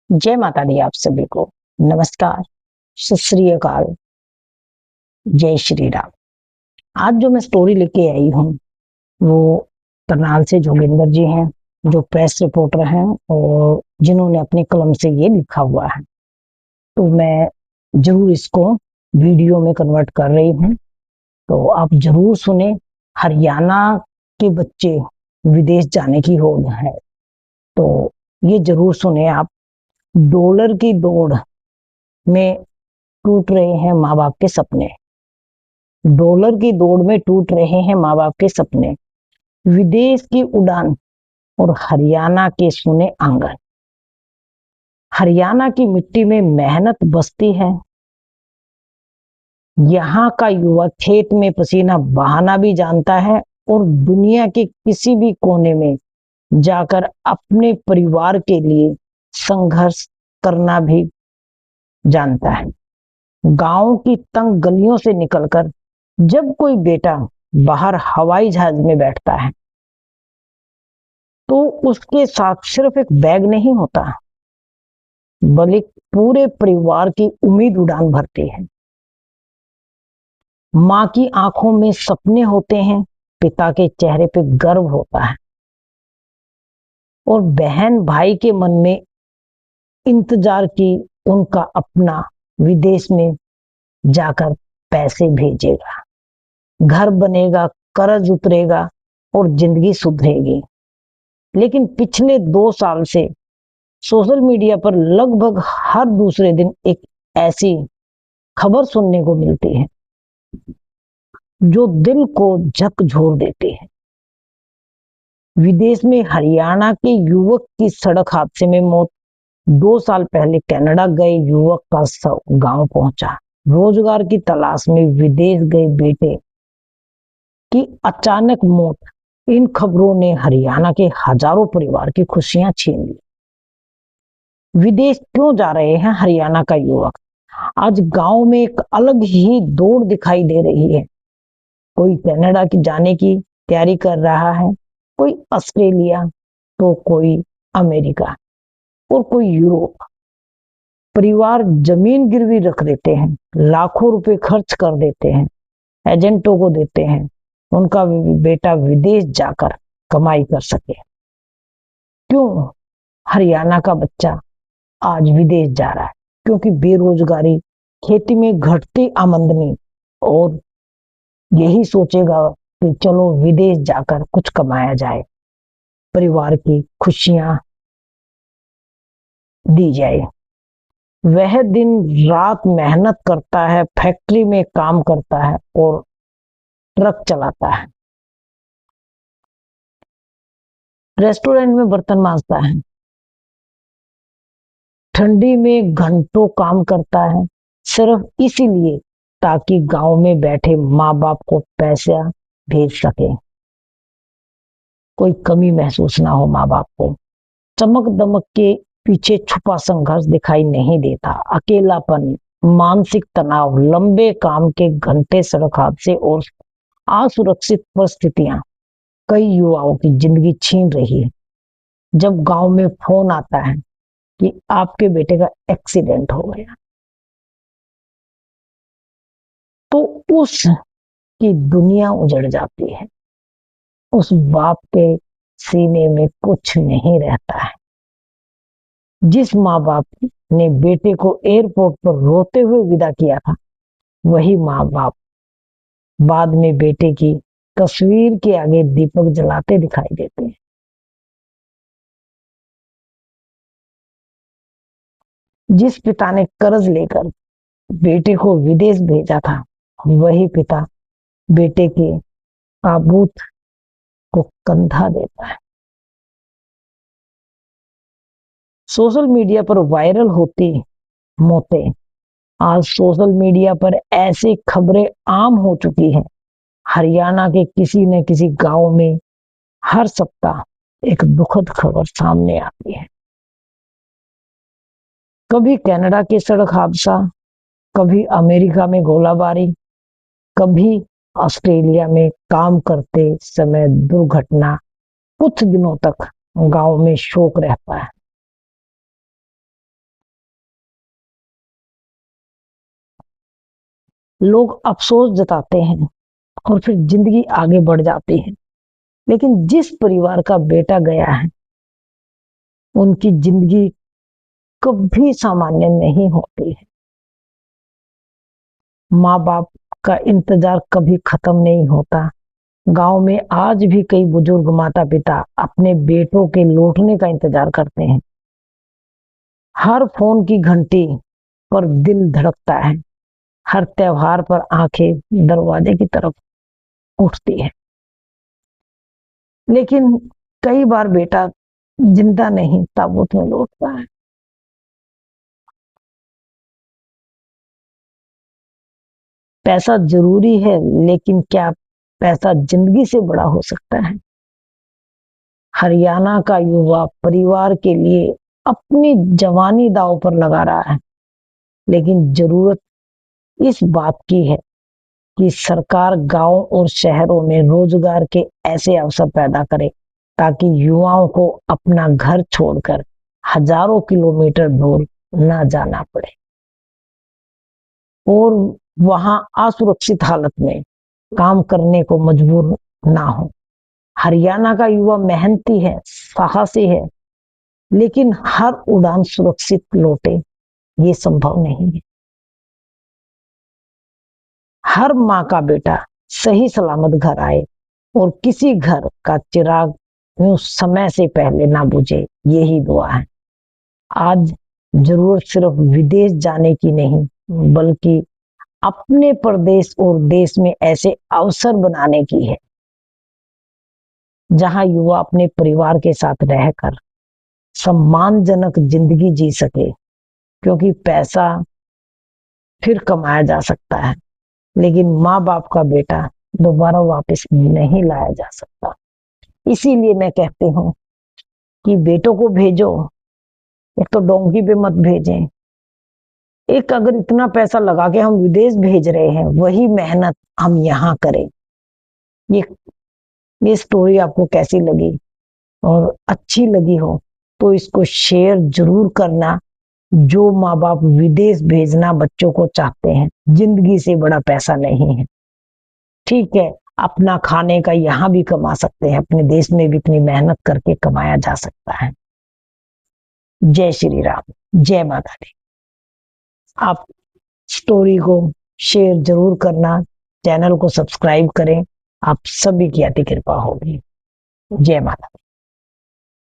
जय माता दी आप सभी को। नमस्कार, सत श्री अकाल, जय श्री राम। आज जो मैं स्टोरी लेके आई हूँ वो करनाल से जोगिंदर जी हैं, जो प्रेस रिपोर्टर हैं और जिन्होंने अपने कलम से ये लिखा हुआ है। तो मैं जरूर इसको वीडियो में कन्वर्ट कर रही हूँ, तो आप जरूर सुने। हरियाणा के बच्चे विदेश जाने की होड़ है, तो ये जरूर सुने आप। डॉलर की दौड़ में टूट रहे हैं माँ बाप के सपने। डॉलर की दौड़ में टूट रहे हैं माँ बाप के सपने। विदेश की उड़ान और हरियाणा के सुने आंगन। हरियाणा की मिट्टी में मेहनत बसती है। यहाँ का युवा खेत में पसीना बहाना भी जानता है और दुनिया के किसी भी कोने में जाकर अपने परिवार के लिए संघर्ष करना भी जानता है। गांव की तंग गलियों से निकलकर जब कोई बेटा बाहर हवाई जहाज में बैठता है तो उसके साथ सिर्फ एक बैग नहीं होता, बल्कि पूरे परिवार की उम्मीद उड़ान भरती है। माँ की आंखों में सपने होते हैं, पिता के चेहरे पे गर्व होता है और बहन भाई के मन में इंतजार की उनका अपना विदेश में जाकर पैसे भेजेगा, घर बनेगा, कर्ज उतरेगा और जिंदगी सुधरेगी। लेकिन पिछले 2 साल से सोशल मीडिया पर लगभग हर दूसरे दिन एक ऐसी खबर सुनने को मिलती है जो दिल को झकझोर देती है। विदेश में हरियाणा के युवक की सड़क हादसे में मौत। 2 साल पहले कनाडा गए युवक का शव गांव पहुंचा। रोजगार की तलाश में विदेश गए बेटे की अचानक मौत। इन खबरों ने हरियाणा के हजारों परिवार की खुशियां छीन ली। विदेश क्यों जा रहे हैं हरियाणा का युवक? आज गांव में एक अलग ही दौड़ दिखाई दे रही है। कोई कनाडा की जाने की तैयारी कर रहा है, कोई ऑस्ट्रेलिया, तो कोई अमेरिका और कोई यूरोप। परिवार जमीन गिरवी रख देते हैं, लाखों रुपए खर्च कर देते हैं, एजेंटों को देते हैं, उनका बेटा विदेश जाकर कमाई कर सके। क्यों हरियाणा का बच्चा आज विदेश जा रहा है? क्योंकि बेरोजगारी, खेती में घटती आमदनी और यही सोचेगा कि चलो विदेश जाकर कुछ कमाया जाए, परिवार की खुशियां दी जाए। वह दिन रात मेहनत करता है, फैक्ट्री में काम करता है और ट्रक चलाता है, रेस्टोरेंट में बर्तन मांजता है, ठंडी में घंटों काम करता है, सिर्फ इसीलिए ताकि गांव में बैठे माँ बाप को पैसा भेज सके, कोई कमी महसूस ना हो माँ बाप को। चमक दमक के पीछे छुपा संघर्ष दिखाई नहीं देता। अकेलापन, मानसिक तनाव, लंबे काम के घंटे, सड़क हादसे और असुरक्षित परिस्थितियां कई युवाओं की जिंदगी छीन रही है। जब गांव में फोन आता है कि आपके बेटे का एक्सीडेंट हो गया, तो उसकी दुनिया उजड़ जाती है। उस बाप के सीने में कुछ नहीं रहता है। जिस माँ बाप ने बेटे को एयरपोर्ट पर रोते हुए विदा किया था, वही माँ बाप बाद में बेटे की तस्वीर के आगे दीपक जलाते दिखाई देते हैं। जिस पिता ने कर्ज लेकर बेटे को विदेश भेजा था, वही पिता बेटे के ताबूत को कंधा देता है। सोशल मीडिया पर वायरल होती मौतें। आज सोशल मीडिया पर ऐसी खबरें आम हो चुकी हैं। हरियाणा के किसी न किसी गांव में हर सप्ताह एक दुखद खबर सामने आती है। कभी कनाडा के सड़क हादसा, कभी अमेरिका में गोलाबारी, कभी ऑस्ट्रेलिया में काम करते समय दुर्घटना। कुछ दिनों तक गांव में शोक रहता है। लोग अफसोस जताते हैं और फिर जिंदगी आगे बढ़ जाती है। लेकिन जिस परिवार का बेटा गया है, उनकी जिंदगी कभी सामान्य नहीं होती है। माँ बाप का इंतजार कभी खत्म नहीं होता। गांव में आज भी कई बुजुर्ग माता पिता अपने बेटों के लौटने का इंतजार करते हैं। हर फोन की घंटी पर दिल धड़कता है, हर त्योहार पर आंखें दरवाजे की तरफ उठती है। लेकिन कई बार बेटा जिंदा नहीं ताबूत में लौटता है। पैसा जरूरी है, लेकिन क्या पैसा जिंदगी से बड़ा हो सकता है? हरियाणा का युवा परिवार के लिए अपनी जवानी दांव पर लगा रहा है, लेकिन जरूरत इस बात की है कि सरकार गांव और शहरों में रोजगार के ऐसे अवसर पैदा करे ताकि युवाओं को अपना घर छोड़कर हजारों किलोमीटर दूर ना जाना पड़े और वहां असुरक्षित हालत में काम करने को मजबूर ना हो। हरियाणा का युवा मेहनती है, साहसी है, लेकिन हर उड़ान सुरक्षित लौटे ये संभव नहीं है। हर माँ का बेटा सही सलामत घर आए और किसी घर का चिराग यूं समय से पहले ना बुझे, यही दुआ है। आज जरूरत सिर्फ विदेश जाने की नहीं, बल्कि अपने प्रदेश और देश में ऐसे अवसर बनाने की है जहां युवा अपने परिवार के साथ रहकर सम्मानजनक जिंदगी जी सके। क्योंकि पैसा फिर कमाया जा सकता है, लेकिन माँ बाप का बेटा दोबारा वापस नहीं लाया जा सकता। इसीलिए मैं कहती हूँ कि बेटों को भेजो, एक तो डोंकी पे मत भेजें। एक अगर इतना पैसा लगा के हम विदेश भेज रहे हैं, वही मेहनत हम यहाँ करें। ये ये स्टोरी आपको कैसी लगी और अच्छी लगी हो तो इसको शेयर जरूर करना। जो माँ बाप विदेश भेजना बच्चों को चाहते हैं, जिंदगी से बड़ा पैसा नहीं है। ठीक है, अपना खाने का यहाँ भी कमा सकते हैं, अपने देश में भी इतनी मेहनत करके कमाया जा सकता है। जय श्री राम, जय माता दी। आप स्टोरी को शेयर जरूर करना, चैनल को सब्सक्राइब करें। आप सभी की अति कृपा होगी। जय माता दी।